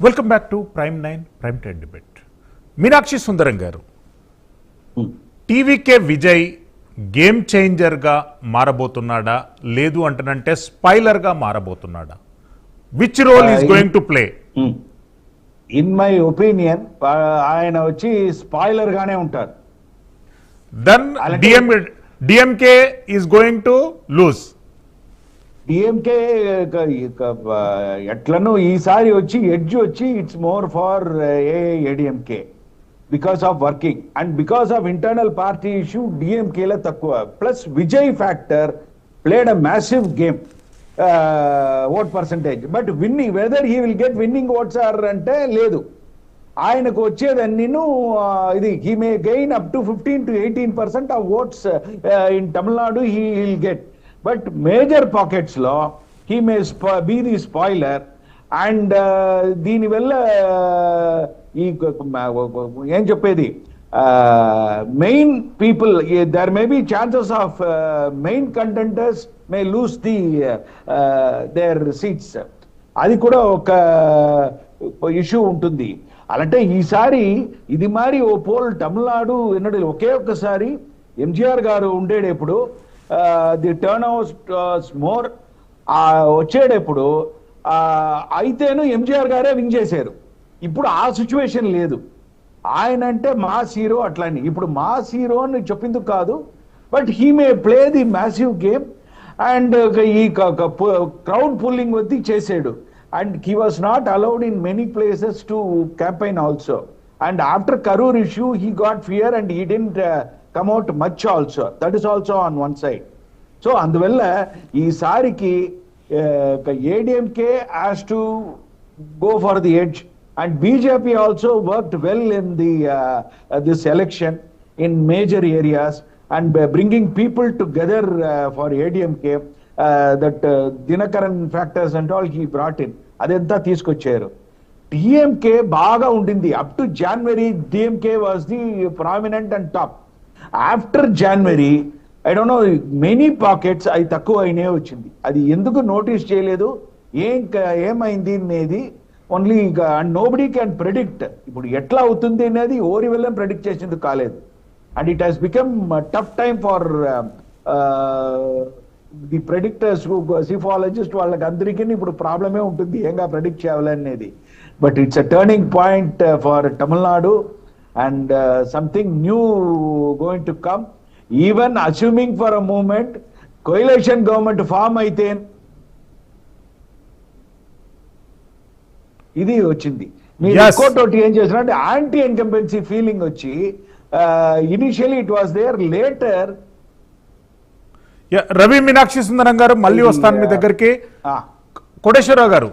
Welcome back to prime 9 prime 10 debate. Meenakshi Sundaram garu, TVK Vijay game చేంజర్గా మారబోతున్నాడా, లేదు అంటనంటే స్పాయిలర్గా మారబోతున్నాడా? Which role is going to play? In my opinion ఆయన వచ్చి స్పాయిలర్ గానే ఉంటారు. Then DMK is going to lose. DMK ఎట్లను ఈసారి వచ్చి ఎడ్జ్ వచ్చి it's more far AIADMK because of working and because of internal party issue. డిఎంకేలో తక్కువ, plus Vijay factor played a massive game vote percentage. But winning, whether he will get winning votes or అంటే లేదు. ఆయనకు వచ్చేదన్నీను ఇది he may gain up to 15 to 18% of votes in Tamil Nadu he will get. But major pockets లో he may be the spoiler. And దీనివల్ల ఈ ఏం చెప్పేది, main people, there may be chances of main contenders may lose the their seats. అది కూడా ఒక issue ఉంటుంది. అలాంటే ఈసారి ఇది మరి ఓ పోల్ తమిళనాడు ఎన్నడూ ఒకే ఒక్కసారి ఎంజీఆర్ గారు ఉండేటప్పుడు ది టర్న్ అవుట్ మోర్ వచ్చేటప్పుడు అయితేను ఎంజీఆర్ గారే విన్ చేశారు. ఇప్పుడు ఆ సిచ్యువేషన్ లేదు. ఆయన అంటే మాస్ హీరో అట్లని. ఇప్పుడు మాస్ హీరో అని చెప్పింది కాదు, but he may play the massive game and ఈ క్రౌడ్ పుల్లింగ్ వద్ద చేసాడు. And he was not allowed in many places to campaign also. And after Karur issue, he got fear and he didn't come out much also. That is also on one side. So, anduvalla ee sariki ADMK has to go for the edge, and BJP also worked well in the this election in major areas and bringing people together for ADMK. That Dinakaran factors and all he brought in, అదంతా తీసుకొచ్చారు. డిఎంకే బాగా ఉండింది up to January. DMK was the prominent and top. After January I don't know many pockets అవి తక్కువ అయినే వచ్చింది. అది ఎందుకు నోటీస్ చేయలేదు, ఏమైంది అనేది ఓన్లీ నోబడీ క్యాన్ ప్రెడిక్ట్. ఇప్పుడు ఎట్లా అవుతుంది అనేది ఓరి వల్ల ప్రెడిక్ట్ చేసేందుకు కాలేదు. And it has become tough time for the predictors, psephologist, వాళ్ళకి అందరికీ ఇప్పుడు ప్రాబ్లమే ఉంటుంది ఏంగా ప్రెడిక్ట్ చేయాలనేది. But it's a turning point for Tamil Nadu and something new going to come. Even assuming for a moment coalition government form అయితే ఇది వచ్చింది. మీరు ఇంకోటి ఏం చేసినట్టు యాంటీ ఇన్కంబెన్సీ ఫీలింగ్ వచ్చి initially it was there, later Ravi Meenakshi Sundaram garu, మళ్ళీ వస్తాను మీ దగ్గరికి. కోటేశ్వరరావు గారు,